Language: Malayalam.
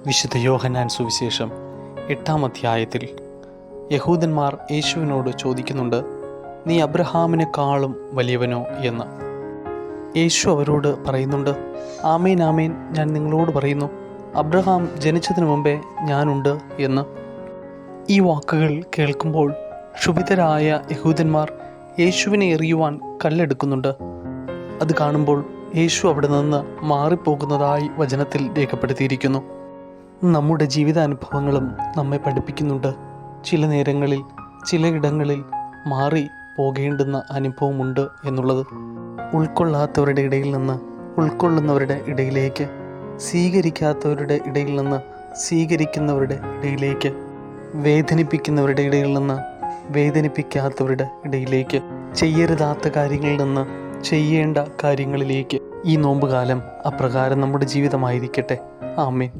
വിശുദ്ധ യോഹന്നാൻ സുവിശേഷം 8-ാം അധ്യായത്തിൽ യഹൂദന്മാർ യേശുവിനോട് ചോദിക്കുന്നുണ്ട്, നീ അബ്രഹാമിനെക്കാളും വലിയവനോ എന്ന്. യേശു അവരോട് പറയുന്നുണ്ട്, ആമേൻ ആമേൻ, ഞാൻ നിങ്ങളോട് പറയുന്നു, അബ്രഹാം ജനിച്ചതിന് മുമ്പേ ഞാനുണ്ട് എന്ന്. ഈ വാക്കുകൾ കേൾക്കുമ്പോൾ ക്ഷുഭിതരായ യഹൂദന്മാർ യേശുവിനെ എറിയുവാൻ കല്ലെടുക്കുന്നുണ്ട്. അത് കാണുമ്പോൾ യേശു അവിടെ നിന്ന് മാറിപ്പോകുന്നതായി വചനത്തിൽ രേഖപ്പെടുത്തിയിരിക്കുന്നു. നമ്മുടെ ജീവിതാനുഭവങ്ങളും നമ്മെ പഠിപ്പിക്കുന്നുണ്ട്. ചില നേരങ്ങളിൽ ചിലയിടങ്ങളിൽ മാറി പോകേണ്ടുന്ന അനുഭവമുണ്ട് എന്നുള്ളത്. ഉൾക്കൊള്ളാത്തവരുടെ ഇടയിൽ നിന്ന് ഉൾക്കൊള്ളുന്നവരുടെ ഇടയിലേക്ക്, സ്വീകരിക്കാത്തവരുടെ ഇടയിൽ നിന്ന് സ്വീകരിക്കുന്നവരുടെ ഇടയിലേക്ക്, വേദനിപ്പിക്കുന്നവരുടെ ഇടയിൽ നിന്ന് വേദനിപ്പിക്കാത്തവരുടെ ഇടയിലേക്ക്, ചെയ്യരുതാത്ത കാര്യങ്ങളിൽ നിന്ന് ചെയ്യേണ്ട കാര്യങ്ങളിലേക്ക് ഈ നോമ്പുകാലം അപ്രകാരം നമ്മുടെ ജീവിതമായിരിക്കട്ടെ. ആമേൻ.